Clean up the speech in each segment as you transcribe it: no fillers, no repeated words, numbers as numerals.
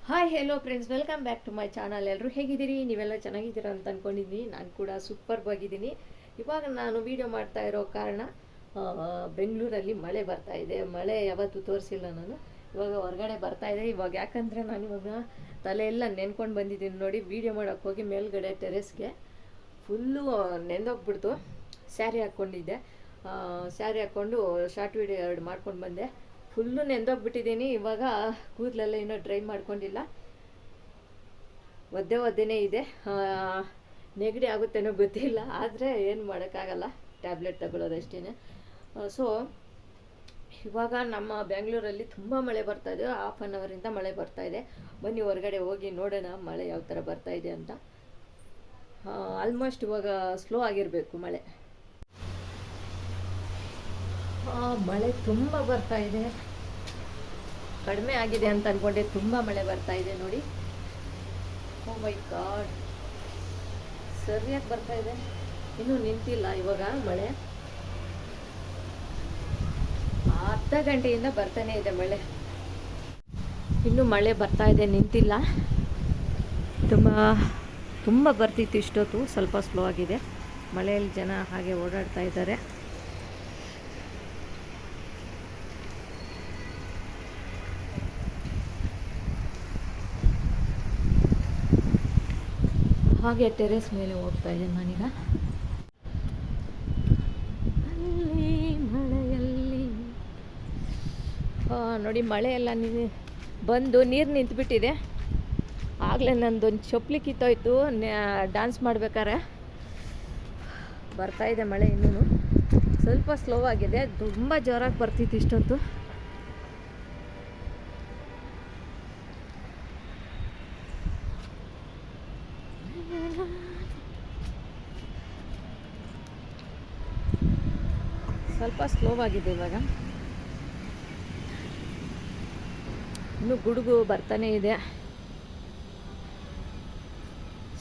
Hi hello friends, welcome back to my channel. ಎಲ್ಲರೂ ಹೇಗಿದ್ದೀರಿ? ನೀವೆಲ್ಲ ಚೆನ್ನಾಗಿದ್ದೀರಾ ಅಂತ ಅಂದ್ಕೊಂಡಿದ್ದೀನಿ. ನಾನು ಕೂಡ ಸೂಪರ್ಬ್ ಆಗಿದ್ದೀನಿ. ಇವಾಗ ನಾನು ವಿಡಿಯೋ ಮಾಡ್ತಾ ಇರೋ ಕಾರಣ ಬೆಂಗಳೂರಲ್ಲಿ ಮಳೆ ಬರ್ತಾ ಇದೆ. ಮಳೆ ಯಾವತ್ತೂ ತೋರಿಸಿಲ್ಲ ನಾನು. ಇವಾಗ ಹೊರಗಡೆ ಬರ್ತಾ ಇದೆ. ಇವಾಗ ಯಾಕಂದರೆ ನಾನು ಇವಾಗ ತಲೆ ಎಲ್ಲ ನೆನ್ಕೊಂಡು ಬಂದಿದ್ದೀನಿ ನೋಡಿ. ವಿಡಿಯೋ ಮಾಡೋಕ್ಕೆ ಹೋಗಿ ಮೇಲ್ಗಡೆ ಟೆರೆಸ್ಗೆ ಫುಲ್ಲು ನೆಂದೋಗ್ಬಿಡ್ತು. ಸ್ಯಾರಿ ಹಾಕ್ಕೊಂಡಿದ್ದೆ. ಸ್ಯಾರಿ ಹಾಕ್ಕೊಂಡು ಶಾರ್ಟ್ ವಿಡಿಯೋ 2 ಮಾಡ್ಕೊಂಡು ಬಂದೆ. ಫುಲ್ಲು ನೆಂದೋಗ್ಬಿಟ್ಟಿದ್ದೀನಿ. ಇವಾಗ ಕೂದಲೆಲ್ಲ ಇನ್ನೂ ಡ್ರೈ ಮಾಡ್ಕೊಂಡಿಲ್ಲ. ಒದ್ದೆನೇ ಇದೆ. ನೆಗಡಿ ಆಗುತ್ತೇನೋ ಗೊತ್ತಿಲ್ಲ, ಆದರೆ ಏನು ಮಾಡೋಕ್ಕಾಗಲ್ಲ, ಟ್ಯಾಬ್ಲೆಟ್ ತಗೊಳ್ಳೋದಷ್ಟೇ. ಸೊ ಇವಾಗ ನಮ್ಮ ಬೆಂಗಳೂರಲ್ಲಿ ತುಂಬ ಮಳೆ ಬರ್ತಾಯಿದೆ. ಹಾಫ್ ಆನ್ ಅವರಿಂದ ಮಳೆ ಬರ್ತಾಯಿದೆ. ಬನ್ನಿ ಹೊರಗಡೆ ಹೋಗಿ ನೋಡೋಣ ಮಳೆ ಯಾವ ಥರ ಬರ್ತಾಯಿದೆ ಅಂತ. ಆಲ್ಮೋಸ್ಟ್ ಇವಾಗ ಸ್ಲೋ ಆಗಿರಬೇಕು ಮಳೆ. ಮಳೆ ತುಂಬ ಬರ್ತಾ ಇದೆ. ಕಡಿಮೆ ಆಗಿದೆ ಅಂತ ಅಂದ್ಕೊಂಡೆ, ತುಂಬ ಮಳೆ ಬರ್ತಾ ಇದೆ ನೋಡಿ. ಓ ಮೈ ಗಾಡ್, ಸರಿಯಾಗಿ ಬರ್ತಾ ಇದೆ. ಇನ್ನೂ ನಿಂತಿಲ್ಲ ಇವಾಗ ಮಳೆ. ಅರ್ಧ ಗಂಟೆಯಿಂದ ಬರ್ತಾನೆ ಇದೆ ಮಳೆ. ಇನ್ನೂ ಮಳೆ ಬರ್ತಾ ಇದೆ, ನಿಂತಿಲ್ಲ. ತುಂಬ ಬರ್ತಿತ್ತು ಇಷ್ಟೊತ್ತು. ಸ್ವಲ್ಪ ಸ್ಲೋ ಆಗಿದೆ. ಮಳೆಯಲ್ಲಿ ಜನ ಹಾಗೆ ಓಡಾಡ್ತಾ ಇದ್ದಾರೆ. ಹಾಗೆ ಟೆರೆಸ್ ಮೇಲೆ ಹೋಗ್ತಾ ಇದ್ದೇನೆ ನಾನೀಗ. ಅಲ್ಲಿ ಮಳೆಯಲ್ಲಿ ನೋಡಿ, ಮಳೆ ಎಲ್ಲ ಬಂದು ನೀರು ನಿಂತುಬಿಟ್ಟಿದೆ. ಆಗಲೇ ನಂದೊಂದು ಚಪ್ಪಲಿ ಕಿತ್ತೋಯ್ತು ಡ್ಯಾನ್ಸ್ ಮಾಡ್ಬೇಕಾರೆ. ಬರ್ತಾ ಇದೆ ಮಳೆ. ಇನ್ನೂ ಸ್ವಲ್ಪ ಸ್ಲೋ ಆಗಿದೆ. ತುಂಬ ಜೋರಾಗಿ ಬರ್ತಿತ್ತು ಇಷ್ಟೊತ್ತು. ಸ್ವಲ್ಪ ಸ್ಲೋ ಆಗಿದೆ ಇವಾಗ. ಇನ್ನು ಗುಡುಗು ಬರ್ತಾನೆ ಇದೆ.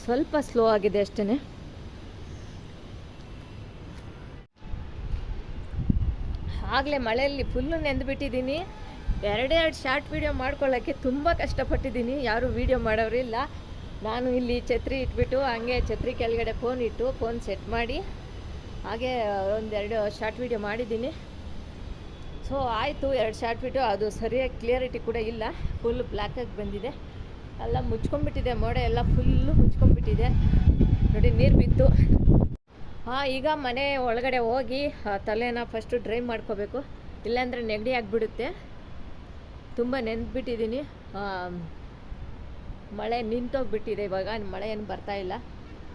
ಸ್ವಲ್ಪ ಸ್ಲೋ ಆಗಿದೆ ಅಷ್ಟೇ. ಆಗಲೇ ಮಳೆಯಲ್ಲಿ ಫುಲ್ಲು ನೆಂದುಬಿಟ್ಟಿದ್ದೀನಿ. 2 ಶಾರ್ಟ್ ವಿಡಿಯೋ ಮಾಡ್ಕೊಳ್ಳೋಕ್ಕೆ ತುಂಬ ಕಷ್ಟಪಟ್ಟಿದ್ದೀನಿ. ಯಾರೂ ವಿಡಿಯೋ ಮಾಡೋರಿಲ್ಲ. ನಾನು ಇಲ್ಲಿ ಛತ್ರಿ ಇಟ್ಬಿಟ್ಟು ಹಂಗೆ ಛತ್ರಿ ಕೆಳಗಡೆ ಫೋನ್ ಇಟ್ಟು ಫೋನ್ ಸೆಟ್ ಮಾಡಿ ಹಾಗೆ 1-2 ಶಾರ್ಟ್ ವಿಡಿಯೋ ಮಾಡಿದ್ದೀನಿ. ಸೊ ಆಯಿತು, 2 ಶಾರ್ಟ್ ವಿಡಿಯೋ. ಅದು ಸರಿಯಾಗಿ ಕ್ಲಿಯರಿಟಿ ಕೂಡ ಇಲ್ಲ. ಫುಲ್ ಬ್ಲ್ಯಾಕಾಗಿ ಬಂದಿದೆ. ಎಲ್ಲ ಮುಚ್ಕೊಂಡ್ಬಿಟ್ಟಿದೆ. ಮೋಡ ಎಲ್ಲ ಫುಲ್ಲು ಮುಚ್ಕೊಂಡ್ಬಿಟ್ಟಿದೆ ನೋಡಿ. ನೀರು ಬಿತ್ತು. ಈಗ ಮನೆ ಒಳಗಡೆ ಹೋಗಿ ತಲೆನ ಫಸ್ಟು ಡ್ರೈ ಮಾಡ್ಕೋಬೇಕು. ಇಲ್ಲಾಂದರೆ ನೆಗಡಿ ಆಗಿಬಿಡುತ್ತೆ. ತುಂಬ ನೆಂದ್ಬಿಟ್ಟಿದ್ದೀನಿ. ಮಳೆ ನಿಂತೋಗ್ಬಿಟ್ಟಿದೆ ಇವಾಗ. ಮಳೆ ಏನು ಬರ್ತಾಯಿಲ್ಲ,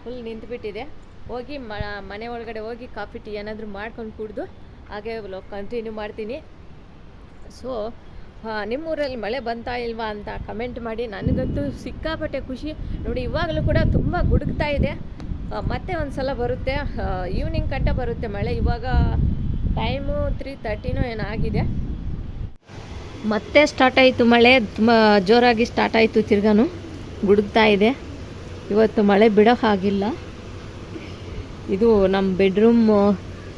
ಫುಲ್ ನಿಂತುಬಿಟ್ಟಿದೆ. ಹೋಗಿ ಮನೆ ಒಳಗಡೆ ಹೋಗಿ ಕಾಫಿ ಟೀ ಏನಾದರೂ ಮಾಡ್ಕೊಂಡು ಕುಡಿದು ಹಾಗೆ ಕಂಟಿನ್ಯೂ ಮಾಡ್ತೀನಿ. ಸೊ ನಿಮ್ಮೂರಲ್ಲಿ ಮಳೆ ಬಂತಾ ಇಲ್ವಾ ಅಂತ ಕಮೆಂಟ್ ಮಾಡಿ. ನನಗಂತೂ ಸಿಕ್ಕಾಪಟ್ಟೆ ಖುಷಿ ನೋಡಿ. ಇವಾಗಲೂ ಕೂಡ ತುಂಬ ಗುಡುಗ್ತಾ ಇದೆ. ಮತ್ತೆ ಒಂದು ಸಲ ಬರುತ್ತೆ, ಈವ್ನಿಂಗ್ ಗಂಟ ಬರುತ್ತೆ ಮಳೆ. ಇವಾಗ ಟೈಮು 3:30 ಏನೋ ಆಗಿದೆ. ಮತ್ತೆ ಸ್ಟಾರ್ಟ್ ಆಯಿತು ಮಳೆ. ತುಂಬ ಜೋರಾಗಿ ಸ್ಟಾರ್ಟ್ ಆಯಿತು. ತಿರ್ಗಾನು ಗುಡುಗ್ತಾ ಇದೆ. ಇವತ್ತು ಮಳೆ ಬಿಡೋ ಹಾಗಿಲ್ಲ. ಇದು ನಮ್ಮ ಬೆಡ್ರೂಮ್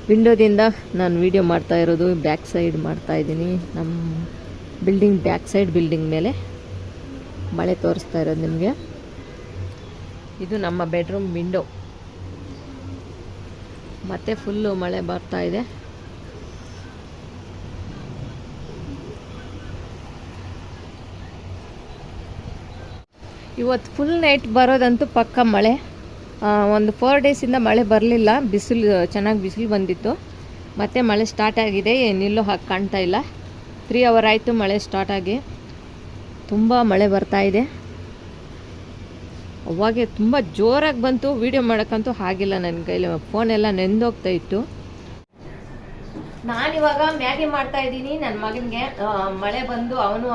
ವಿಂಡೋದಿಂದ ನಾನು ವಿಡಿಯೋ ಮಾಡ್ತಾ ಇರೋದು. ಬ್ಯಾಕ್ ಸೈಡ್ ಮಾಡ್ತಾ ಇದ್ದೀನಿ. ನಮ್ಮ ಬಿಲ್ಡಿಂಗ್ ಬ್ಯಾಕ್ ಸೈಡ್ ಬಿಲ್ಡಿಂಗ್ ಮೇಲೆ ಮಳೆ ತೋರಿಸ್ತಾ ಇರೋದು ನಿಮಗೆ. ಇದು ನಮ್ಮ ಬೆಡ್ರೂಮ್ ವಿಂಡೋ. ಮತ್ತೆ ಫುಲ್ಲು ಮಳೆ ಬರ್ತಾ ಇದೆ. ಇವತ್ತು ಫುಲ್ ನೈಟ್ ಬರೋದಂತೂ ಪಕ್ಕ ಮಳೆ. ಒಂದು 4 ಡೇಸಿಂದ ಮಳೆ ಬರಲಿಲ್ಲ. ಚೆನ್ನಾಗಿ ಬಿಸಿಲು ಬಂದಿತ್ತು. ಮತ್ತೆ ಮಳೆ ಸ್ಟಾರ್ಟ್ ಆಗಿದೆ. ನಿಲ್ಲೋ ಹಾಗೆ ಕಾಣ್ತಾ ಇಲ್ಲ. 3 ಅವರ್ ಆಯಿತು ಮಳೆ ಸ್ಟಾರ್ಟ್ ಆಗಿ. ತುಂಬ ಮಳೆ ಬರ್ತಾ ಇದೆ. ಅವಾಗೆ ತುಂಬ ಜೋರಾಗಿ ಬಂತು. ವೀಡಿಯೋ ಮಾಡೋಕ್ಕಂತೂ ಆಗಿಲ್ಲ ನನ್ನ ಕೈಲಿ. ಫೋನೆಲ್ಲ ನೆಂದೋಗ್ತಾ ಇತ್ತು. ನಾನಿವಾಗ ಮ್ಯಾಗಿ ಮಾಡ್ತಾ ಇದ್ದೀನಿ ನನ್ನ ಮಗನಿಗೆ. ಮಳೆ ಬಂದು ಅವನು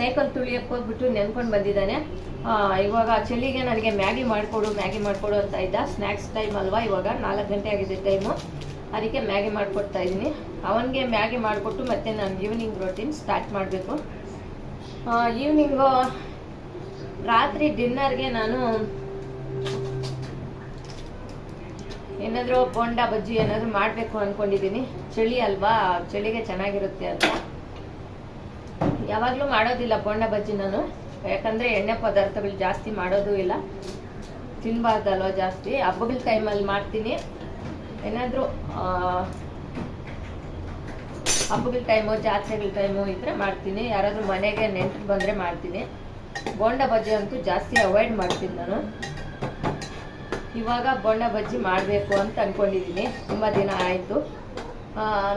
ಸೈಕಲ್ ತುಳಿಯಕ್ಕೆ ಹೋಗ್ಬಿಟ್ಟು ನೆನ್ಕೊಂಡು ಬಂದಿದ್ದಾನೆ. ಇವಾಗ ಚಳಿಗೆ ನನಗೆ ಮ್ಯಾಗಿ ಮಾಡಿಕೊಡು ಅಂತ ಇದ್ದ. ಸ್ನ್ಯಾಕ್ಸ್ ಟೈಮ್ ಅಲ್ವಾ, ಇವಾಗ 4 ಗಂಟೆ ಆಗಿದೆ ಟೈಮು. ಅದಕ್ಕೆ ಮ್ಯಾಗಿ ಮಾಡಿಕೊಡ್ತಾ ಇದ್ದೀನಿ. ಅವನಿಗೆ ಮ್ಯಾಗಿ ಮಾಡಿಕೊಟ್ಟು ಮತ್ತೆ ನಾನು ಈವ್ನಿಂಗ್ ರೋಟೀನ್ ಸ್ಟಾರ್ಟ್ ಮಾಡಬೇಕು. ಈವ್ನಿಂಗು ರಾತ್ರಿ ಡಿನ್ನರ್ಗೆ ನಾನು ಏನಾದರೂ ಬೋಂಡ ಬಜ್ಜಿ ಏನಾದರೂ ಮಾಡಬೇಕು ಅಂದ್ಕೊಂಡಿದ್ದೀನಿ. ಚಳಿ ಅಲ್ವಾ, ಚಳಿಗೆ ಚೆನ್ನಾಗಿರುತ್ತೆ ಅಂತ. ಯಾವಾಗಲೂ ಮಾಡೋದಿಲ್ಲ ಬೋಂಡ ಬಜ್ಜಿ ನಾನು. ಯಾಕಂದರೆ ಎಣ್ಣೆ ಪದಾರ್ಥಗಳು ಜಾಸ್ತಿ ಮಾಡೋದು ಇಲ್ಲ, ತಿನ್ನಬಾರ್ದಲ್ವ ಜಾಸ್ತಿ. ಹಬ್ಬಗಳ ಟೈಮಲ್ಲಿ ಮಾಡ್ತೀನಿ, ಏನಾದರೂ ಹಬ್ಬಗಳ ಟೈಮು ಜಾತ್ರೆಗಳ ಟೈಮು ಇದ್ರೆ ಮಾಡ್ತೀನಿ. ಯಾರಾದರೂ ಮನೆಗೆ ನೆಂಟರು ಬಂದರೆ ಮಾಡ್ತೀನಿ. ಬೋಂಡ ಬಜ್ಜಿ ಅಂತೂ ಜಾಸ್ತಿ ಅವಾಯ್ಡ್ ಮಾಡ್ತೀನಿ ನಾನು. ಇವಾಗ ಬೋಂಡ ಬಜ್ಜಿ ಮಾಡಬೇಕು ಅಂತ ಅಂದ್ಕೊಂಡಿದ್ದೀನಿ. ತುಂಬ ದಿನ ಆಯಿತು.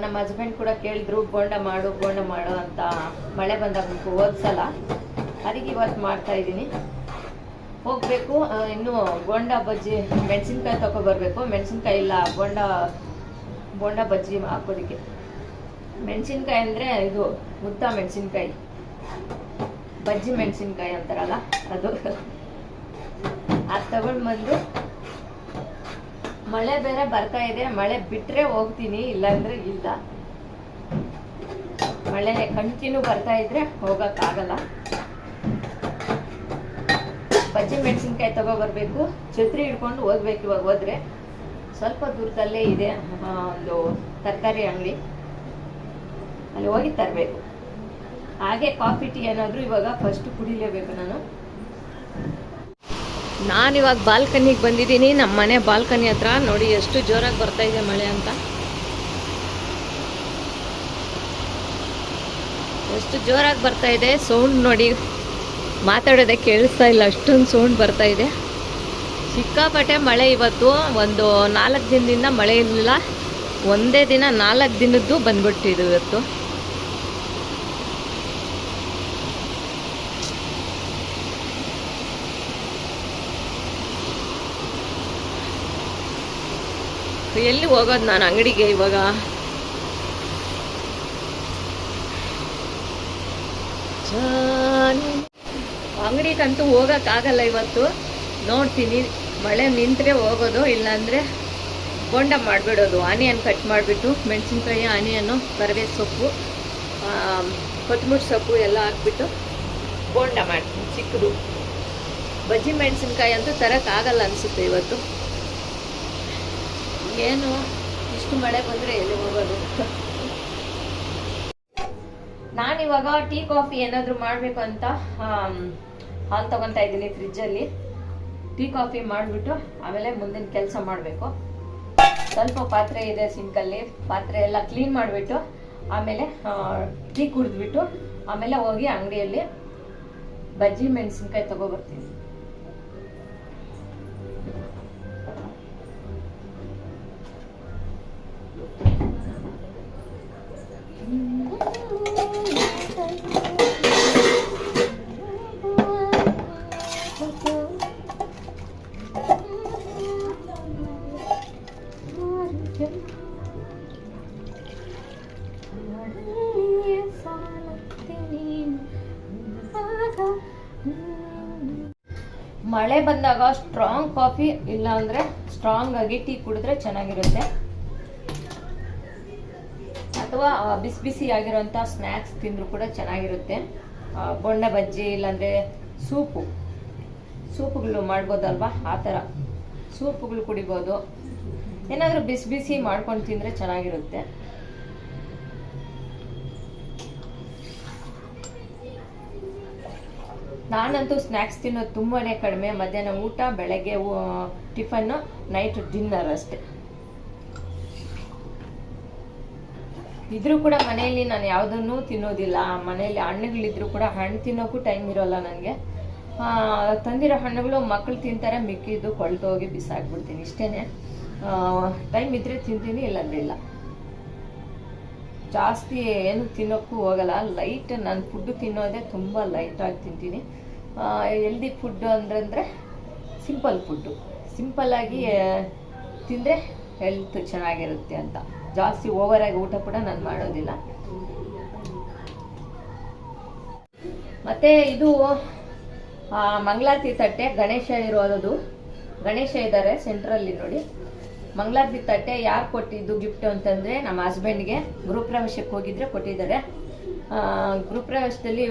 ನಮ್ಮ ಹಸ್ಬೆಂಡ್ ಕೂಡ ಕೇಳಿದ್ರು ಬೋಂಡ ಮಾಡು ಅಂತ. ಮಳೆ ಬಂದಾಗ ಹೋದ್ಸಲ, ಅದಕ್ಕೆ ಇವತ್ತು ಮಾಡ್ತಾಯಿದ್ದೀನಿ. ಹೋಗಬೇಕು. ಇನ್ನು ಬೋಂಡ ಬಜ್ಜಿ ಮೆಣಸಿನ್ಕಾಯಿ ತೊಗೊಬರ್ಬೇಕು. ಮೆಣಸಿನ್ಕಾಯಿ ಇಲ್ಲ ಬೋಂಡ ಬಜ್ಜಿ ಹಾಕೋದಕ್ಕೆ. ಮೆಣಸಿನ್ಕಾಯಿ ಅಂದರೆ ಇದು ಉದ್ದ ಮೆಣಸಿನ್ಕಾಯಿ, ಬಜ್ಜಿ ಮೆಣಸಿನ್ಕಾಯಿ ಅಂತಾರಲ್ಲ ಅದು ತಗೊಂಡು ಬಂದು. ಮಳೆ ಬೇರೆ ಬರ್ತಾ ಇದೆ, ಮಳೆ ಬಿಟ್ಟರೆ ಹೋಗ್ತೀನಿ, ಇಲ್ಲಾಂದರೆ ಇಲ್ಲ. ಮಳೆ ಕಂಟಿನ್ಯೂ ಬರ್ತಾ ಇದ್ರೆ ಹೋಗೋಕ್ಕಾಗಲ್ಲ. ಬಜ್ಜಿ ಮೆಣಸಿನ್ಕಾಯಿ ತಗೊಬರ್ಬೇಕು. ಛತ್ರಿ ಹಿಡ್ಕೊಂಡು ಹೋಗ್ಬೇಕು. ಇವಾಗ ಹೋದ್ರೆ ಸ್ವಲ್ಪ ದೂರದಲ್ಲೇ ಇದೆ ಒಂದು ತರಕಾರಿ ಅಂಗಡಿ, ಅಲ್ಲಿ ಹೋಗಿ ತರಬೇಕು. ಹಾಗೆ ಕಾಫಿ ಟೀ ಏನಾದರೂ ಇವಾಗ ಫಸ್ಟ್ ಕುಡಿಲೇಬೇಕು ನಾನು. ನಾನಿವಾಗ ಬಾಲ್ಕನಿಗೆ ಬಂದಿದ್ದೀನಿ. ನಮ್ಮ ಮನೆ ಬಾಲ್ಕನಿ ಹತ್ರ ನೋಡಿ ಎಷ್ಟು ಜೋರಾಗಿ ಬರ್ತಾ ಇದೆ ಮಳೆ ಅಂತ. ಎಷ್ಟು ಜೋರಾಗಿ ಬರ್ತಾ ಇದೆ. ಸೌಂಡ್ ನೋಡಿ, ಮಾತಾಡೋದೇ ಕೇಳಿಸ್ತಾ ಇಲ್ಲ, ಅಷ್ಟೊಂದು ಸೌಂಡ್ ಬರ್ತಾ ಇದೆ. ಸಿಕ್ಕಾಪಟ್ಟೆ ಮಳೆ ಇವತ್ತು. ಒಂದು 4 ದಿನದಿಂದ ಮಳೆ ಇರಲಿಲ್ಲ. ಒಂದೇ ದಿನ 4 ದಿನದ್ದು ಬಂದ್ಬಿಟ್ಟಿದ್ದು ಇವತ್ತು. ಎಲ್ಲಿ ಹೋಗೋದು ನಾನು ಅಂಗಡಿಗೆ ಇವಾಗ? ಅಂಗಡಿಗಂತೂ ಹೋಗೋಕ್ಕಾಗಲ್ಲ ಇವತ್ತು. ನೋಡ್ತೀನಿ, ಮಳೆ ನಿಂತರೆ ಹೋಗೋದು, ಇಲ್ಲಾಂದರೆ ಬೋಂಡ ಮಾಡಿಬಿಡೋದು. ಆನಿಯನ್ ಕಟ್ ಮಾಡಿಬಿಟ್ಟು ಮೆಣಸಿನ್ಕಾಯಿ, ಆನಿಯನ್ನು, ಕರಿಬೇವು ಸೊಪ್ಪು, ಕೊತ್ತಂಬರಿ ಸೊಪ್ಪು ಎಲ್ಲ ಹಾಕ್ಬಿಟ್ಟು ಬೋಂಡ ಮಾಡ್ತೀನಿ ಚಿಕ್ಕದು. ಬಜ್ಜಿ ಮೆಣಸಿನ್ಕಾಯಿ ಅಂತೂ ತರೋಕ್ಕಾಗಲ್ಲ ಅನಿಸುತ್ತೆ ಇವತ್ತು. ಏನು ಇಷ್ಟು ಮಳೆ ಬಂದರೆ ಎಲ್ಲಿ ಹೋಗೋದು? ನಾನಿವಾಗ ಟೀ ಕಾಫಿ ಏನಾದರೂ ಮಾಡಬೇಕು ಅಂತ ಹಾಲು ತೊಗೊತಾ ಇದ್ದೀನಿ ಫ್ರಿಜ್ಜಲ್ಲಿ. ಟೀ ಕಾಫಿ ಮಾಡಿಬಿಟ್ಟು ಆಮೇಲೆ ಮುಂದಿನ ಕೆಲಸ ಮಾಡಬೇಕು. ಸ್ವಲ್ಪ ಪಾತ್ರೆ ಇದೆ ಸಿಂಕಲ್ಲಿ, ಪಾತ್ರೆ ಎಲ್ಲ ಕ್ಲೀನ್ ಮಾಡಿಬಿಟ್ಟು ಆಮೇಲೆ ಟೀ ಕುಡಿದ್ಬಿಟ್ಟು ಆಮೇಲೆ ಹೋಗಿ ಅಂಗಡಿಯಲ್ಲಿ ಬಜ್ಜಿ ಮೆಣಸಿನ್ಕಾಯಿ ತೊಗೊಬರ್ತೀನಿ. ಮಳೆ ಬಂದಾಗ ಸ್ಟ್ರಾಂಗ್ ಕಾಫಿ ಇಲ್ಲ ಅಂದರೆ ಸ್ಟ್ರಾಂಗ್ ಆಗಿ ಟೀ ಕುಡಿದ್ರೆ ಚೆನ್ನಾಗಿರುತ್ತೆ. ಅಥವಾ ಬಿಸಿ ಬಿಸಿ ಆಗಿರೋಂಥ ಸ್ನ್ಯಾಕ್ಸ್ ತಿಂದರೂ ಕೂಡ ಚೆನ್ನಾಗಿರುತ್ತೆ. ಬೋಂಡ ಬಜ್ಜಿ ಇಲ್ಲಾಂದರೆ ಸೂಪುಗಳು ಮಾಡ್ಬೋದಲ್ವಾ, ಆ ಥರ ಸೂಪುಗಳು ಕುಡಿಬೋದು. ಏನಾದರೂ ಬಿಸಿ ಬಿಸಿ ಮಾಡ್ಕೊಂಡು ತಿಂದರೆ ಚೆನ್ನಾಗಿರುತ್ತೆ. ನಾನಂತೂ ಸ್ನ್ಯಾಕ್ಸ್ ತಿನ್ನೋದು ತುಂಬಾ ಕಡಿಮೆ. ಮಧ್ಯಾಹ್ನ ಊಟ, ಬೆಳಗ್ಗೆ ಟಿಫನ್ನು, ನೈಟ್ ಡಿನ್ನರ್ ಅಷ್ಟೇ. ಇದ್ರೂ ಕೂಡ ಮನೆಯಲ್ಲಿ ನಾನು ಯಾವುದನ್ನು ತಿನ್ನೋದಿಲ್ಲ. ಮನೆಯಲ್ಲಿ ಹಣ್ಣುಗಳಿದ್ರು ಕೂಡ ಹಣ್ಣು ತಿನ್ನೋಕ್ಕೂ ಟೈಮ್ ಇರೋಲ್ಲ ನನಗೆ. ತಂದಿರೋ ಹಣ್ಣುಗಳು ಮಕ್ಕಳು ತಿಂತಾರೆ, ಮಿಕ್ಕಿದ್ದು ಕೊಳ್ತೋಗಿ ಬಿಸಾಕ್ಬಿಡ್ತೀನಿ. ಇಷ್ಟೇ. ಟೈಮ್ ಇದ್ದರೆ ತಿಂತೀನಿ, ಇಲ್ಲಾಂದ್ರೆ ಇಲ್ಲ. ಜಾಸ್ತಿ ಏನು ತಿನ್ನೋಕ್ಕೂ ಹೋಗಲ್ಲ. ಲೈಟ್ ನಾನು ಫುಡ್ಡು ತಿನ್ನೋದೇ ತುಂಬ ಲೈಟಾಗಿ ತಿಂತೀನಿ. ಹೆಲ್ದಿ ಫುಡ್ಡು ಅಂದರೆ ಸಿಂಪಲ್ ಫುಡ್ಡು. ಸಿಂಪಲ್ಲಾಗಿ ತಿಂದರೆ ಹೆಲ್ತ್ ಚೆನ್ನಾಗಿರುತ್ತೆ ಅಂತ. ಜಾಸ್ತಿ ಓವರಾಗಿ ಊಟ ಕೂಡ ನಾನು ಮಾಡೋದಿಲ್ಲ. ಮತ್ತು ಇದು ಮಂಗಳಾರತಿ ತಟ್ಟೆ, ಗಣೇಶ ಇರೋದು. ಗಣೇಶ ಇದ್ದಾರೆ ಸೆಂಟ್ರಲ್ಲಿ ನೋಡಿ. ಮಂಗಳಾರತಿ ತಟ್ಟೆ ಯಾರು ಕೊಟ್ಟಿದ್ದು ಗಿಫ್ಟ್ ಅಂತಂದರೆ ನಮ್ಮ ಹಸ್ಬೆಂಡ್ಗೆ. ಗೃಹಪ್ರವೇಶಕ್ಕೆ ಹೋಗಿದ್ರೆ ಕೊಟ್ಟಿದ್ದಾರೆ. ಗೃಹಪ್ರವೇಶದಲ್ಲಿ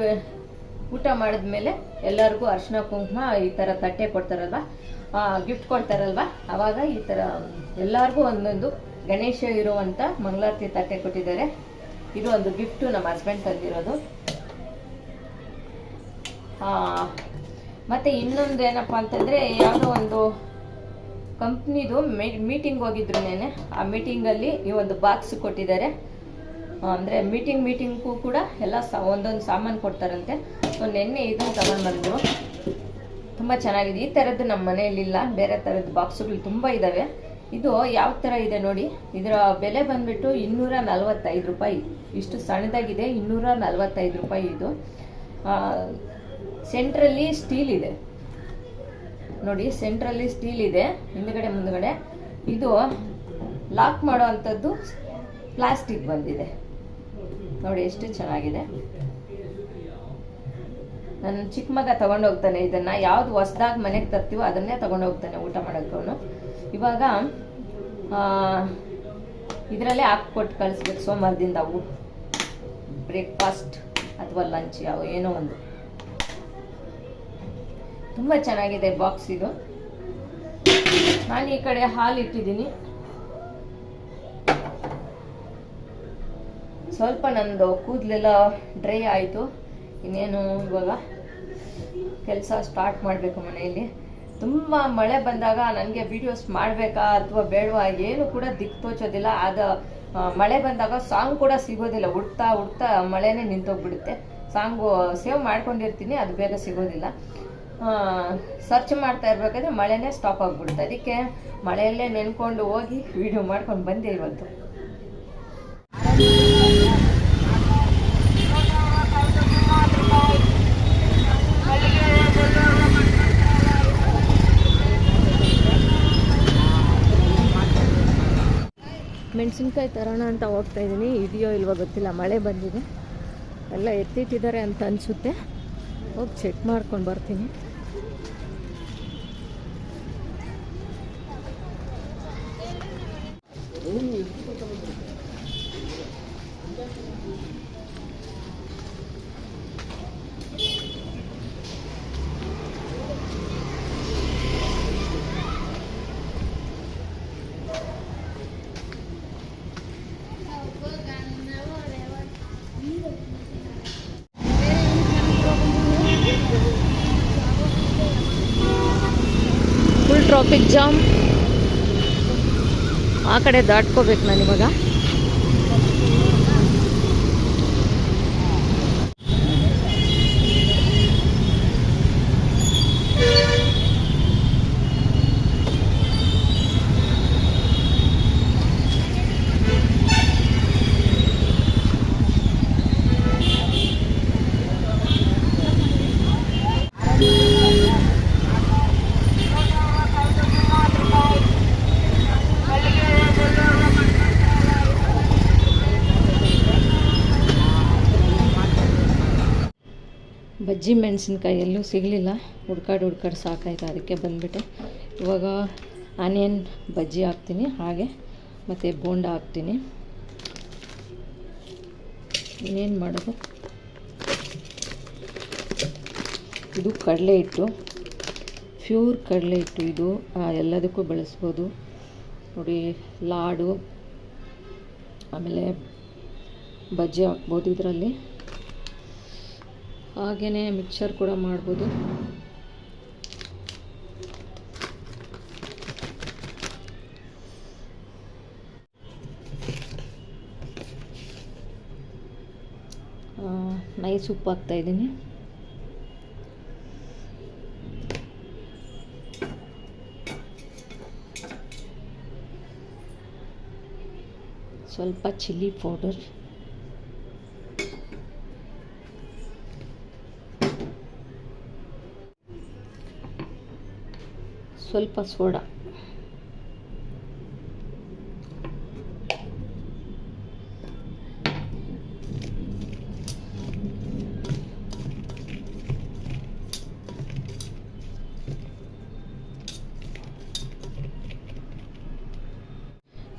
ಊಟ ಮಾಡಿದ್ಮೇಲೆ ಎಲ್ಲರಿಗೂ ಅರಿಶಿನ ಕುಂಕುಮ ಈ ಥರ ತಟ್ಟೆ ಕೊಡ್ತಾರಲ್ವ, ಗಿಫ್ಟ್ ಕೊಡ್ತಾರಲ್ವ, ಆವಾಗ ಈ ಥರ ಎಲ್ಲರಿಗೂ ಒಂದೊಂದು ಗಣೇಶ ಇರುವಂಥ ಮಂಗಳಾರತಿ ತಟ್ಟೆ ಕೊಟ್ಟಿದ್ದಾರೆ. ಇದು ಒಂದು ಗಿಫ್ಟು ನಮ್ಮ ಹಸ್ಬೆಂಡ್ ತಂದಿರೋದು. ಮತ್ತು ಇನ್ನೊಂದು ಏನಪ್ಪ ಅಂತಂದರೆ ಯಾವುದೋ ಒಂದು ಕಂಪ್ನಿದು ಮೀಟಿಂಗ್ ಹೋಗಿದ್ರು ನೇನೆ. ಆ ಮೀಟಿಂಗಲ್ಲಿ ಈ ಒಂದು ಬಾಕ್ಸ್ ಕೊಟ್ಟಿದ್ದಾರೆ. ಅಂದರೆ ಮೀಟಿಂಗ್ಗೂ ಕೂಡ ಎಲ್ಲ ಒಂದೊಂದು ಸಾಮಾನು ಕೊಡ್ತಾರಂತೆ. ಸೊ ನಿನ್ನೆ ಇದನ್ನು ತಗೊಂಡು ಬಂದರು. ತುಂಬ ಚೆನ್ನಾಗಿದೆ. ಈ ಥರದ್ದು ನಮ್ಮ ಮನೆಯಲ್ಲಿಲ್ಲ, ಬೇರೆ ಥರದ್ದು ಬಾಕ್ಸುಗಳು ತುಂಬ ಇದ್ದಾವೆ. ಇದು ಯಾವ ಥರ ಇದೆ ನೋಡಿ. ಇದರ ಬೆಲೆ ಬಂದುಬಿಟ್ಟು 245 ರೂಪಾಯಿ. ಇಷ್ಟು ಸಣ್ಣದಾಗಿದೆ, 245 ರೂಪಾಯಿ ಇದು. ಸೆಂಟ್ರಲ್ಲಿ ಸ್ಟೀಲ್ ಇದೆ ನೋಡಿ, ಸೆಂಟ್ರಲ್ಲಿ ಸ್ಟೀಲ್ ಇದೆ, ಹಿಂದ್ಗಡೆ ಮುಂದ್ಗಡೆ. ಇದು ಲಾಕ್ ಮಾಡೋ ಅಂಥದ್ದು ಪ್ಲಾಸ್ಟಿಕ್ ಬಂದಿದೆ ನೋಡಿ, ಎಷ್ಟು ಚೆನ್ನಾಗಿದೆ. ನನ್ನ ಚಿಕ್ಕ ಮಗ ತಗೊಂಡೋಗ್ತಾನೆ ಇದನ್ನು. ಯಾವ್ದು ಹೊಸ್ದಾಗಿ ಮನೆಗೆ ತರ್ತೀವೋ ಅದನ್ನೇ ತಗೊಂಡೋಗ್ತಾನೆ ಊಟ ಮಾಡೋಕ್ಕವನು. ಇವಾಗ ಇದರಲ್ಲೇ ಹಾಕ್ಕೊಟ್ಟು ಕಳಿಸ್ಬೇಕು ಸೋಮವಾರದಿಂದ. ಅವು ಬ್ರೇಕ್ಫಾಸ್ಟ್ ಅಥವಾ ಲಂಚ್ ಯಾವ ಏನೋ ಒಂದು. ತುಂಬ ಚೆನ್ನಾಗಿದೆ ಬಾಕ್ಸ್ ಇದು. ನಾನು ಈ ಕಡೆ ಹಾಲು ಇಟ್ಟಿದ್ದೀನಿ. ಸ್ವಲ್ಪ ನಂದು ಕೂದಲೆಲ್ಲ ಡ್ರೈ ಆಯಿತು. ಇನ್ನೇನು ಇವಾಗ ಕೆಲಸ ಸ್ಟಾರ್ಟ್ ಮಾಡಬೇಕು ಮನೆಯಲ್ಲಿ. ತುಂಬ ಮಳೆ ಬಂದಾಗ ನನಗೆ ವೀಡಿಯೋಸ್ ಮಾಡಬೇಕಾ ಅಥವಾ ಬೇಡವಾ ಏನು ಕೂಡ ದಿಕ್ಕು ತೋಚೋದಿಲ್ಲ. ಅದು ಮಳೆ ಬಂದಾಗ ಸಾಂಗ್ ಕೂಡ ಸಿಗೋದಿಲ್ಲ. ಹುಡ್ತಾ ಮಳೆನೇ ನಿಂತೋಗ್ಬಿಡುತ್ತೆ. ಸಾಂಗು ಸೇವ್ ಮಾಡ್ಕೊಂಡಿರ್ತೀನಿ, ಅದು ಬೇಗ ಸಿಗೋದಿಲ್ಲ. ಸರ್ಚ್ ಮಾಡ್ತಾ ಇರ್ಬೇಕಾದ್ರೆ ಮಳೆನೇ ಸ್ಟಾಪ್ ಆಗಿಬಿಡುತ್ತೆ. ಅದಕ್ಕೆ ಮಳೆಯಲ್ಲೇ ನೆನ್ಕೊಂಡು ಹೋಗಿ ವಿಡಿಯೋ ಮಾಡ್ಕೊಂಡು ಬಂದೆ ಇವತ್ತು. ಮೆಣಸಿನ್ಕಾಯಿ ತರೋಣ ಅಂತ ಹೋಗ್ತಾ ಇದ್ದೀನಿ. ಇದೆಯೋ ಇಲ್ವೋ ಗೊತ್ತಿಲ್ಲ, ಮಳೆ ಬಂದಿದೆ. ಎಲ್ಲ ಎತ್ತಿಟ್ಟಿದ್ದಾರೆ ಅಂತ ಅನಿಸುತ್ತೆ. ಹೋಗಿ ಚೆಕ್ ಮಾಡ್ಕೊಂಡು ಬರ್ತೀನಿ. Full traffic jam. ಆ ಕಡೆ ದಾಟ್ಕೋಬೇಕು ನಾನಿವಾಗ. ಬಜ್ಜಿ ಮೆಣಸಿನ್ಕಾಯಿ ಎಲ್ಲೂ ಸಿಗಲಿಲ್ಲ. ಹುಡ್ಕಾಡಿ ಸಾಕಾಯ್ತು, ಅದಕ್ಕೆ ಬಂದುಬಿಟ್ಟೆ. ಇವಾಗ ಆನಿಯನ್ ಬಜ್ಜಿ ಹಾಕ್ತೀನಿ, ಹಾಗೆ ಮತ್ತು ಬೋಂಡ ಹಾಕ್ತೀನಿ. ಇನ್ನೇನು ಮಾಡೋದು. ಇದು ಕಡಲೆ ಹಿಟ್ಟು, ಪ್ಯೂರ್ ಕಡಲೆ ಹಿಟ್ಟು. ಇದು ಎಲ್ಲದಕ್ಕೂ ಬಳಸ್ಬೋದು ನೋಡಿ. ಲಾಡು, ಆಮೇಲೆ ಬಜ್ಜಿ ಹಾಕ್ಬೋದು ಇದರಲ್ಲಿ. ಹಾಗೆಯೇ ಮಿಕ್ಸರ್ ಕೂಡ ಮಾಡ್ಬೋದು. ನೈಸ್ ಉಪ್ಪು ಹಾಕ್ತಾಯಿದ್ದೀನಿ. ಸ್ವಲ್ಪ ಚಿಲ್ಲಿ ಪೌಡರ್, ಸ್ವಲ್ಪ ಸೋಡಾ,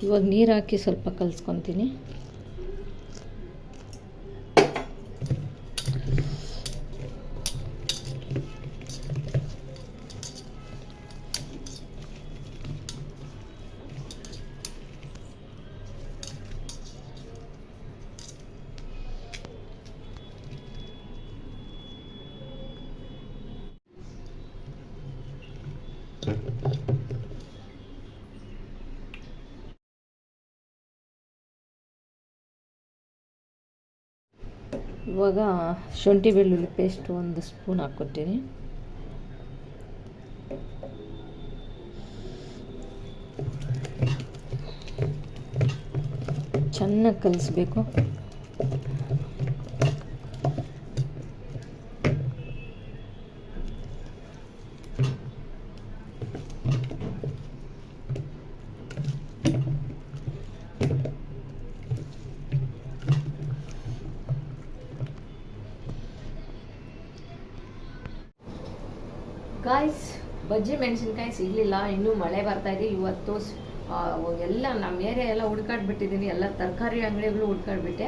ಇವಾಗ ನೀರು ಹಾಕಿ ಸ್ವಲ್ಪ ಕಲಿಸ್ಕೊತೀನಿ. ಇವಾಗ ಶುಂಠಿ ಬೆಳ್ಳುಳ್ಳಿ ಪೇಸ್ಟ್ 1 ಸ್ಪೂನ್ ಹಾಕ್ಕೊತೀನಿ. ಚೆನ್ನಾಗಿ ಕಲಿಸ್ಬೇಕು. ಗಾಯ್ಸ್, ಬಜ್ಜಿ ಮೆಣಸಿನ್ಕಾಯಿ ಸಿಗಲಿಲ್ಲ, ಇನ್ನೂ ಮಳೆ ಬರ್ತಾ ಇದೆ. ಇವತ್ತು ಎಲ್ಲ ನಮ್ಮ ಏರಿಯಾ ಎಲ್ಲ ಹುಡ್ಕಾಡ್ಬಿಟ್ಟಿದ್ದೀನಿ, ಎಲ್ಲ ತರಕಾರಿ ಅಂಗಡಿಗಳು ಹುಡ್ಕಾಡ್ಬಿಟ್ಟೆ.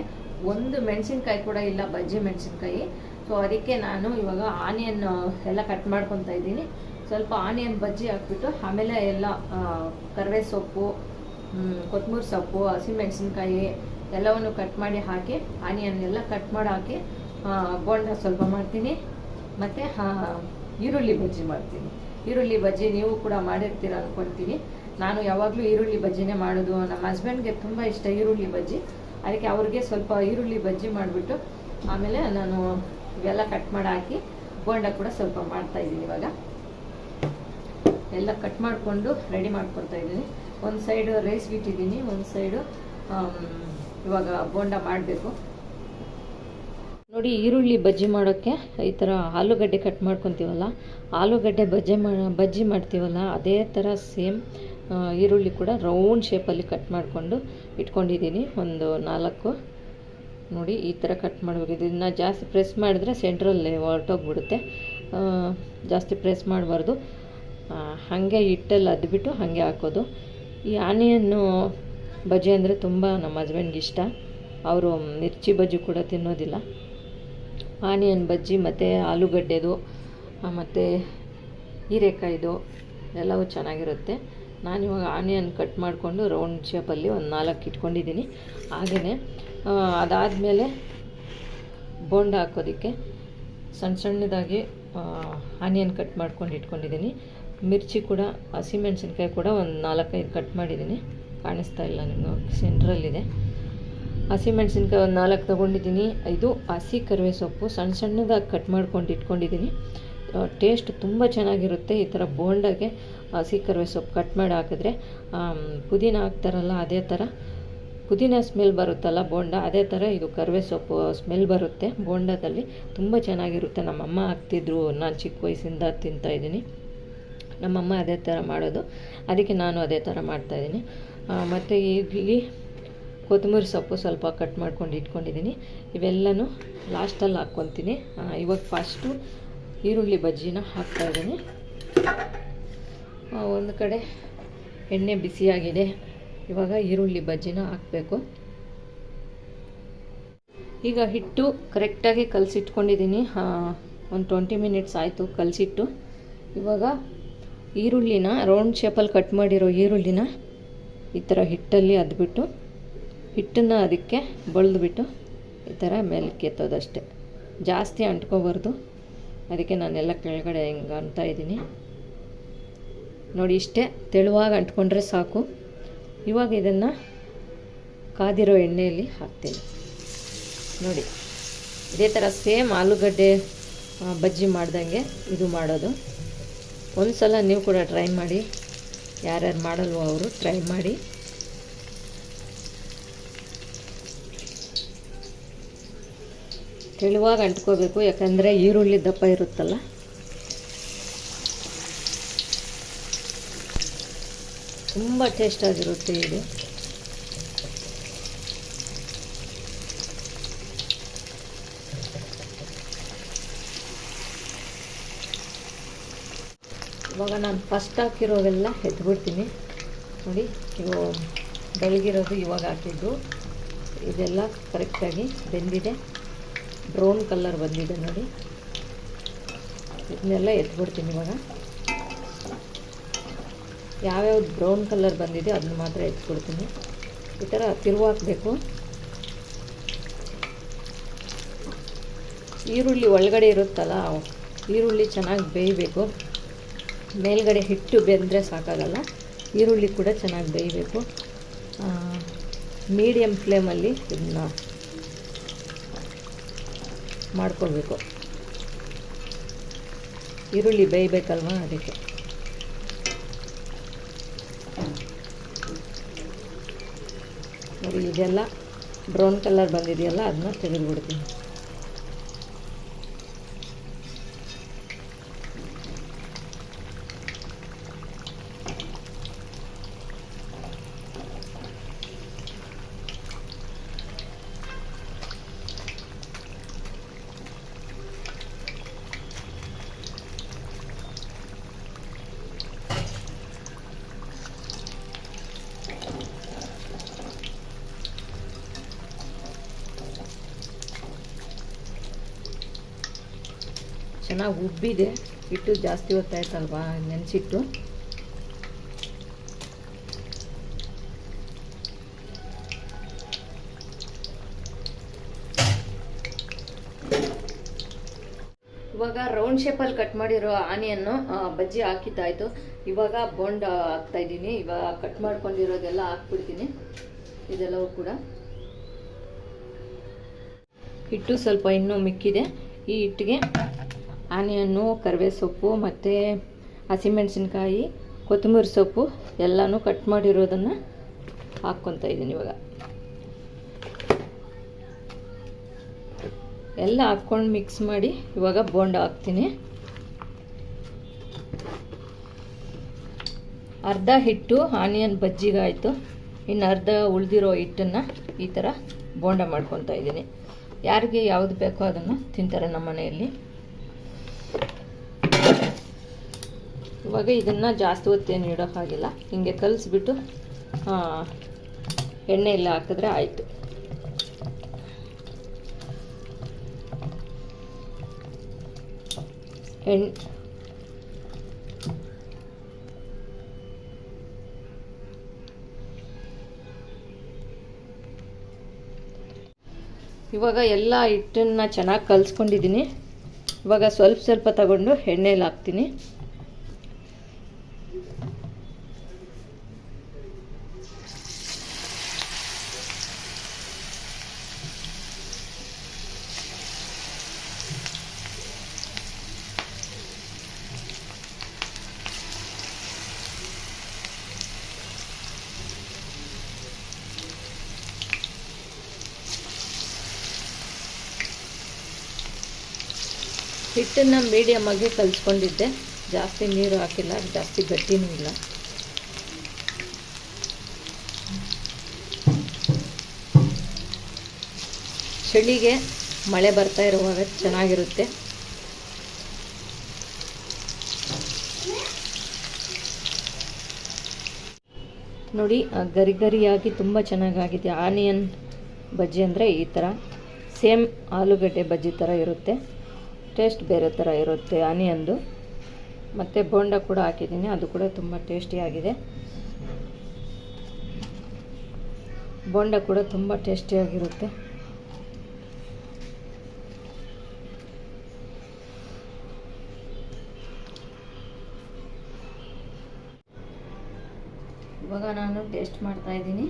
ಒಂದು ಮೆಣಸಿನ್ಕಾಯಿ ಕೂಡ ಇಲ್ಲ, ಬಜ್ಜಿ ಮೆಣಸಿನ್ಕಾಯಿ. ಸೊ ಅದಕ್ಕೆ ನಾನು ಇವಾಗ ಆನಿಯನ್ ಎಲ್ಲ ಕಟ್ ಮಾಡ್ಕೊತಾ ಇದ್ದೀನಿ. ಸ್ವಲ್ಪ ಆನಿಯನ್ ಬಜ್ಜಿ ಹಾಕ್ಬಿಟ್ಟು ಆಮೇಲೆ ಎಲ್ಲ ಕರಿಬೇವು ಸೊಪ್ಪು, ಕೊತ್ತಂಬರಿ ಸೊಪ್ಪು, ಹಸಿಮೆಣಸಿನ್ಕಾಯಿ ಎಲ್ಲವನ್ನು ಕಟ್ ಮಾಡಿ ಹಾಕಿ, ಆನಿಯನ್ ಎಲ್ಲ ಕಟ್ ಮಾಡಿ ಹಾಕಿ ಬೋಂಡ ಸ್ವಲ್ಪ ಮಾಡ್ತೀನಿ. ಮತ್ತು ಈರುಳ್ಳಿ ಬಜ್ಜಿ ಮಾಡ್ತೀನಿ. ಈರುಳ್ಳಿ ಬಜ್ಜಿ ನೀವು ಕೂಡ ಮಾಡಿರ್ತೀರ ಅಂದ್ಕೊಳ್ತೀನಿ. ನಾನು ಯಾವಾಗಲೂ ಈರುಳ್ಳಿ ಬಜ್ಜಿನೇ ಮಾಡೋದು. ನಮ್ಮ ಹಸ್ಬೆಂಡ್ಗೆ ತುಂಬ ಇಷ್ಟ ಈರುಳ್ಳಿ ಬಜ್ಜಿ. ಅದಕ್ಕೆ ಅವ್ರಿಗೆ ಸ್ವಲ್ಪ ಈರುಳ್ಳಿ ಬಜ್ಜಿ ಮಾಡಿಬಿಟ್ಟು ಆಮೇಲೆ ನಾನು ಇವೆಲ್ಲ ಕಟ್ ಮಾಡಿ ಹಾಕಿ ಬೋಂಡ ಕೂಡ ಸ್ವಲ್ಪ ಮಾಡ್ತಾಯಿದ್ದೀನಿ. ಇವಾಗ ಎಲ್ಲ ಕಟ್ ಮಾಡಿಕೊಂಡು ರೆಡಿ ಮಾಡ್ಕೊತಾ ಇದ್ದೀನಿ. ಒಂದು ಸೈಡು ರೈಸ್ ಬಿಟ್ಟಿದ್ದೀನಿ, ಒಂದು ಸೈಡು ಇವಾಗ ಬೋಂಡ ಮಾಡಬೇಕು. ನೋಡಿ, ಈರುಳ್ಳಿ ಬಜ್ಜಿ ಮಾಡೋಕ್ಕೆ ಈ ಥರ ಆಲೂಗಡ್ಡೆ ಕಟ್ ಮಾಡ್ಕೊತೀವಲ್ಲ, ಆಲೂಗಡ್ಡೆ ಬಜ್ಜಿ ಮಾಡ್ತೀವಲ್ಲ, ಅದೇ ಥರ ಸೇಮ್ ಈರುಳ್ಳಿ ಕೂಡ ರೌಂಡ್ ಶೇಪಲ್ಲಿ ಕಟ್ ಮಾಡಿಕೊಂಡು ಇಟ್ಕೊಂಡಿದ್ದೀನಿ. ಒಂದು 4 ನೋಡಿ ಈ ಥರ ಕಟ್ ಮಾಡಬೇಕು. ಇದನ್ನು ಜಾಸ್ತಿ ಪ್ರೆಸ್ ಮಾಡಿದ್ರೆ ಸೆಂಟ್ರಲ್ಲಿ ಹೊರಟೋಗ್ಬಿಡುತ್ತೆ. ಜಾಸ್ತಿ ಪ್ರೆಸ್ ಮಾಡಬಾರ್ದು. ಹಾಗೆ ಹಿಟ್ಟಲ್ಲಿ ಅದ್ಬಿಟ್ಟು ಹಾಗೆ ಹಾಕೋದು. ಈ ಆನಿಯನ್ನು ಬಜ್ಜಿ ಅಂದರೆ ತುಂಬ ನಮ್ಮ ಹಸ್ಬೆಂಡ್ಗೆ ಇಷ್ಟ. ಅವರು ಮಿರ್ಚಿ ಬಜ್ಜಿ ಕೂಡ ತಿನ್ನೋದಿಲ್ಲ. ಆನಿಯನ್ ಬಜ್ಜಿ ಮತ್ತು ಆಲೂಗಡ್ಡೆದು ಮತ್ತು ಹೀರೆಕಾಯ್ದು ಎಲ್ಲವೂ ಚೆನ್ನಾಗಿರುತ್ತೆ. ನಾನಿವಾಗ ಆನಿಯನ್ ಕಟ್ ಮಾಡಿಕೊಂಡು ರೌಂಡ್ ಶೇಪಲ್ಲಿ ಒಂದು 4 ಇಟ್ಕೊಂಡಿದ್ದೀನಿ. ಹಾಗೆಯೇ ಅದಾದಮೇಲೆ ಬೋಂಡ ಹಾಕೋದಕ್ಕೆ ಸಣ್ಣದಾಗಿ ಆನಿಯನ್ ಕಟ್ ಮಾಡ್ಕೊಂಡು ಇಟ್ಕೊಂಡಿದ್ದೀನಿ. ಮಿರ್ಚಿ ಕೂಡ, ಹಸಿಮೆಣಸಿನ್ಕಾಯಿ ಕೂಡ ಒಂದು 4-5 ಕಟ್ ಮಾಡಿದ್ದೀನಿ. ಕಾಣಿಸ್ತಾ ಇಲ್ಲ ನಿಮಗೆ, ಸೆಂಟ್ರಲ್ಲಿದೆ. ಹಸಿಮೆಣಸಿನ್ಕಾಯಿ ಒಂದು 4 ತೊಗೊಂಡಿದ್ದೀನಿ. ಇದು ಹಸಿ ಕರಿಬೇವು ಸೊಪ್ಪು ಸಣ್ಣದಾಗಿ ಕಟ್ ಮಾಡ್ಕೊಂಡು ಇಟ್ಕೊಂಡಿದ್ದೀನಿ. ಟೇಸ್ಟ್ ತುಂಬ ಚೆನ್ನಾಗಿರುತ್ತೆ. ಈ ಥರ ಬೋಂಡಾಗೆ ಹಸಿ ಕರಿಬೇವು ಸೊಪ್ಪು ಕಟ್ ಮಾಡಿ ಹಾಕಿದ್ರೆ ಪುದೀನ ಹಾಕ್ತಾರಲ್ಲ, ಅದೇ ಥರ ಪುದೀನ ಸ್ಮೆಲ್ ಬರುತ್ತಲ್ಲ ಬೋಂಡ, ಅದೇ ಥರ ಇದು ಕರಿಬೇವು ಸೊಪ್ಪು ಸ್ಮೆಲ್ ಬರುತ್ತೆ ಬೋಂಡದಲ್ಲಿ. ತುಂಬ ಚೆನ್ನಾಗಿರುತ್ತೆ. ನಮ್ಮಮ್ಮ ಹಾಕ್ತಿದ್ರು, ನಾನು ಚಿಕ್ಕ ವಯಸ್ಸಿಂದ ತಿಂತಾಯಿದ್ದೀನಿ. ನಮ್ಮಮ್ಮ ಅದೇ ಥರ ಮಾಡೋದು, ಅದಕ್ಕೆ ನಾನು ಅದೇ ಥರ ಮಾಡ್ತಾಯಿದ್ದೀನಿ. ಮತ್ತು ಇಲ್ಲಿ ಕೊತ್ತಂಬರಿ ಸೊಪ್ಪು ಸ್ವಲ್ಪ ಕಟ್ ಮಾಡ್ಕೊಂಡು ಇಟ್ಕೊಂಡಿದ್ದೀನಿ. ಇವೆಲ್ಲನೂ ಲಾಸ್ಟಲ್ಲಿ ಹಾಕ್ಕೊತೀನಿ. ಇವಾಗ ಫಸ್ಟು ಈರುಳ್ಳಿ ಬಜ್ಜಿನ ಹಾಕ್ತಾಯಿದ್ದೀನಿ. ಒಂದು ಕಡೆ ಎಣ್ಣೆ ಬಿಸಿಯಾಗಿದೆ. ಇವಾಗ ಈರುಳ್ಳಿ ಬಜ್ಜಿನ ಹಾಕಬೇಕು. ಈಗ ಹಿಟ್ಟು ಕರೆಕ್ಟಾಗಿ ಕಲಸಿಟ್ಕೊಂಡಿದ್ದೀನಿ. ಒಂದು 20 ಮಿನಿಟ್ಸ್ ಆಯಿತು ಕಲಸಿಟ್ಟು. ಇವಾಗ ಈರುಳ್ಳಿನ ರೌಂಡ್ ಶೇಪಲ್ಲಿ ಕಟ್ ಮಾಡಿರೋ ಈರುಳ್ಳಿನ ಈ ಥರ ಹಿಟ್ಟಲ್ಲಿ ಅದ್ಬಿಟ್ಟು ಹಿಟ್ಟನ್ನು ಅದಕ್ಕೆ ಬಳ್ದುಬಿಟ್ಟು ಈ ಥರ ಮೇಲಕ್ಕೆ ಎತ್ತೋದಷ್ಟೆ, ಜಾಸ್ತಿ ಅಂಟ್ಕೋಬಾರ್ದು. ಅದಕ್ಕೆ ನಾನೆಲ್ಲ ಕೆಳಗಡೆ ಹಿಂಗೆ ಅಂತಾ ಇದ್ದೀನಿ. ನೋಡಿ, ಇಷ್ಟೇ ತೆಳುವಾಗಿ ಅಂಟ್ಕೊಂಡ್ರೆ ಸಾಕು. ಇವಾಗ ಇದನ್ನು ಕಾದಿರೋ ಎಣ್ಣೆಯಲ್ಲಿ ಹಾಕ್ತೀನಿ. ನೋಡಿ, ಇದೇ ಥರ ಸೇಮ್ ಆಲೂಗಡ್ಡೆ ಬಜ್ಜಿ ಮಾಡ್ದಂಗೆ ಇದು ಮಾಡೋದು. ಒಂದು ಸಲ ನೀವು ಕೂಡ ಟ್ರೈ ಮಾಡಿ. ಯಾರ್ಯಾರು ಮಾಡಲ್ವೋ ಅವರು ಟ್ರೈ ಮಾಡಿ. ತೆಳುವಾಗಿ ಅಂಟ್ಕೋಬೇಕು, ಯಾಕಂದರೆ ಈರುಳ್ಳಿ ದಪ್ಪ ಇರುತ್ತಲ್ಲ. ತುಂಬ ಟೇಸ್ಟಾಗಿರುತ್ತೆ ಇದು. ಇವಾಗ ನಾನು ಫಸ್ಟ್ ಹಾಕಿರೋವೆಲ್ಲ ಎತ್ಬಿಡ್ತೀನಿ. ನೋಡಿ, ಇವು ಬೆಳಗಿರೋದು ಇವಾಗ ಹಾಕಿದ್ದು. ಇದೆಲ್ಲ ಕರೆಕ್ಟಾಗಿ ಬೆಂದಿದೆ, ಬ್ರೌನ್ ಕಲರ್ ಬಂದಿದೆ ನೋಡಿ. ಇದನ್ನೆಲ್ಲ ಎತ್ಬಿಡ್ತೀನಿ ಇವಾಗ. ಯಾವ್ಯಾವ್ದು ಬ್ರೌನ್ ಕಲರ್ ಬಂದಿದೆ ಅದನ್ನ ಮಾತ್ರ ಎತ್ಬಿಡ್ತೀನಿ. ಈ ಥರ ತಿರುವಾಕಬೇಕು. ಈರುಳ್ಳಿ ಒಳಗಡೆ ಇರುತ್ತಲ್ಲ, ಈರುಳ್ಳಿ ಚೆನ್ನಾಗಿ ಬೇಯಬೇಕು. ಮೇಲ್ಗಡೆ ಹಿಟ್ಟು ಬೆಂದರೆ ಸಾಕಾಗಲ್ಲ, ಈರುಳ್ಳಿ ಕೂಡ ಚೆನ್ನಾಗಿ ಬೇಯಬೇಕು. ಮೀಡಿಯಮ್ ಫ್ಲೇಮಲ್ಲಿ ಇದನ್ನ ಮಾಡ್ಕೊಳ್ಬೇಕು. ಈರುಳ್ಳಿ ಬೇಯಬೇಕಲ್ವ, ಅದಕ್ಕೆ. ನೋಡಿ, ಇದೆಲ್ಲ ಬ್ರೌನ್ ಕಲರ್ ಬಂದಿದೆಯಲ್ಲ, ಅದನ್ನ ತೆಗೆದುಬಿಡ್ತೀನಿ. ಚೆನ್ನಾಗಿ ಉಬ್ಬಿದೆ, ಹಿಟ್ಟು ಜಾಸ್ತಿ ಹೊತ್ತಾಯ್ತಲ್ವಾ ನೆನೆಸಿಟ್ಟು. ಇವಾಗ ರೌಂಡ್ ಶೇಪಲ್ಲಿ ಕಟ್ ಮಾಡಿರೋ ಆನಿಯನ್ನು ಬಜ್ಜಿ ಹಾಕಿದ್ದಾಯಿತು. ಇವಾಗ ಬೋಂಡ ಹಾಕ್ತಾಯಿದ್ದೀನಿ. ಇವಾಗ ಕಟ್ ಮಾಡ್ಕೊಂಡಿರೋದೆಲ್ಲ ಹಾಕ್ಬಿಡ್ತೀನಿ, ಇದೆಲ್ಲವೂ ಕೂಡ. ಹಿಟ್ಟು ಸ್ವಲ್ಪ ಇನ್ನೂ ಮಿಕ್ಕಿದೆ. ಈ ಹಿಟ್ಟಿಗೆ ಆನಿಯನ್ನು, ಕರಿಬೇವು ಸೊಪ್ಪು ಮತ್ತು ಹಸಿಮೆಣಸಿನ್ಕಾಯಿ, ಕೊತ್ತಂಬರಿ ಸೊಪ್ಪು ಎಲ್ಲನೂ ಕಟ್ ಮಾಡಿರೋದನ್ನು ಹಾಕ್ಕೊತಾ ಇದ್ದೀನಿ. ಇವಾಗ ಎಲ್ಲ ಹಾಕ್ಕೊಂಡು ಮಿಕ್ಸ್ ಮಾಡಿ ಇವಾಗ ಬೋಂಡ ಹಾಕ್ತೀನಿ. ಅರ್ಧ ಹಿಟ್ಟು ಆನಿಯನ್ ಬಜ್ಜಿಗಾಯಿತು, ಇನ್ನು ಅರ್ಧ ಉಳಿದಿರೋ ಹಿಟ್ಟನ್ನು ಈ ಥರ ಬೋಂಡ ಮಾಡ್ಕೊತಾ ಇದ್ದೀನಿ. ಯಾರಿಗೆ ಯಾವುದು ಬೇಕೋ ಅದನ್ನು ತಿಂತಾರೆ ನಮ್ಮ ಮನೆಯಲ್ಲಿ. ಇವಾಗ ಇದನ್ನು ಜಾಸ್ತಿ ಹೊತ್ತೇನು ಇಡೋಕ್ಕಾಗಿಲ್ಲ, ಹಿಂಗೆ ಕಲಿಸ್ಬಿಟ್ಟು ಎಣ್ಣೆ ಎಲ್ಲ ಹಾಕಿದ್ರೆ ಆಯಿತು. ಇವಾಗ ಎಲ್ಲ ಹಿಟ್ಟನ್ನು ಚೆನ್ನಾಗಿ ಕಲಿಸ್ಕೊಂಡಿದ್ದೀನಿ. ಇವಾಗ ಸ್ವಲ್ಪ ಸ್ವಲ್ಪ ತಗೊಂಡು ಎಣ್ಣೆಯಲ್ಲಿ ಹಾಕ್ತೀನಿ. ಹಿಟ್ಟನ್ನು ಮೀಡಿಯಮ್ ಆಗಿ ಕಲಿಸ್ಕೊಂಡಿದ್ದೆ, ಜಾಸ್ತಿ ನೀರು ಹಾಕಿಲ್ಲ, ಜಾಸ್ತಿ ಗಟ್ಟಿನೂ ಇಲ್ಲ. ಚಳಿಗೆ ಮಳೆ ಬರ್ತಾ ಇರುವಾಗ ಚೆನ್ನಾಗಿರುತ್ತೆ. ನೋಡಿ, ಗರಿ ಗರಿಯಾಗಿ ತುಂಬ ಚೆನ್ನಾಗಾಗಿದೆ. ಆನಿಯನ್ ಬಜ್ಜಿ ಅಂದರೆ ಈ ಥರ ಸೇಮ್ ಆಲೂಗಡ್ಡೆ ಬಜ್ಜಿ ಥರ ಇರುತ್ತೆ, ಟೇಸ್ಟ್ ಬೇರೆ ಥರ ಇರುತ್ತೆ ಆನಿಯನ್ದು. ಮತ್ತು ಬೋಂಡ ಕೂಡ ಹಾಕಿದ್ದೀನಿ, ಅದು ಕೂಡ ತುಂಬ ಟೇಸ್ಟಿಯಾಗಿದೆ. ಬೋಂಡ ಕೂಡ ತುಂಬ ಟೇಸ್ಟಿಯಾಗಿರುತ್ತೆ. ಇವಾಗ ನಾನು ಟೇಸ್ಟ್ ಮಾಡ್ತಾ ಇದ್ದೀನಿ.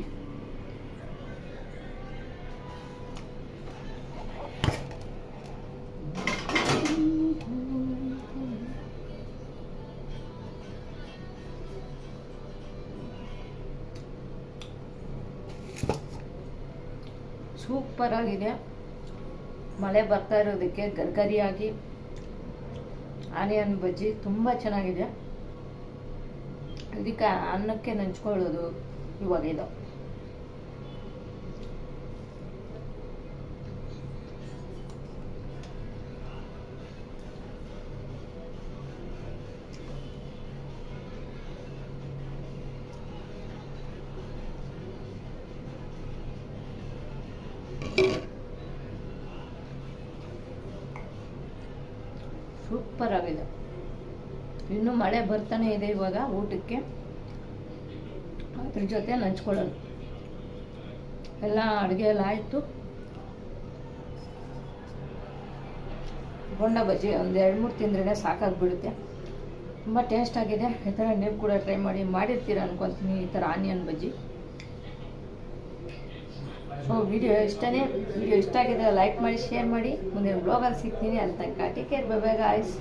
ಸೂಪರ್ ಆಗಿದೆ. ಮಳೆ ಬರ್ತಾ ಇರೋದಕ್ಕೆ ಗರ್ಗರಿಯಾಗಿ ಆನಿಯನ್ ಬಜ್ಜಿ ತುಂಬ ಚೆನ್ನಾಗಿದೆ. ಇದಕ್ಕೆ ಅನ್ನಕ್ಕೆ ನೆಂಚ್ಕೊಳ್ಳೋದು ಇವಾಗ ಇದು. ಸೂಪರ್ ಆಗಿದೆ. ಇನ್ನು ಮಳೆ ಬರ್ತಾನೆ ಇದೆ ಇವಾಗ ಊಟಕ್ಕೆ, ಅದ್ರ ಜೊತೆ ನಂಚ್ಕೊಳ್ಳೋದು. ಎಲ್ಲ ಅಡುಗೆ ಎಲ್ಲ ಆಯಿತು. ಬೋಂಡ ಬಜ್ಜಿ ಒಂದು 2-3 ತಿಂದ್ರೇ ಸಾಕಾಗಿಬಿಡುತ್ತೆ. ತುಂಬ ಟೇಸ್ಟ್ ಆಗಿದೆ. ಈ ಥರ ನೀವು ಕೂಡ ಟ್ರೈ ಮಾಡಿ, ಮಾಡಿರ್ತೀರ ಅನ್ಕೊತೀನಿ ಈ ಥರ ಆನಿಯನ್ ಬಜ್ಜಿ. ಸೊ ವಿಡಿಯೋ ಇಷ್ಟ ಆಗಿದೆ ಲೈಕ್ ಮಾಡಿ, ಶೇರ್ ಮಾಡಿ. ಮುಂದಿನ ಬ್ಲಾಗಲ್ಲಿ ಸಿಗ್ತೀನಿ. ಅಲ್ಲಿ ತನಕ take care, bye bye guys.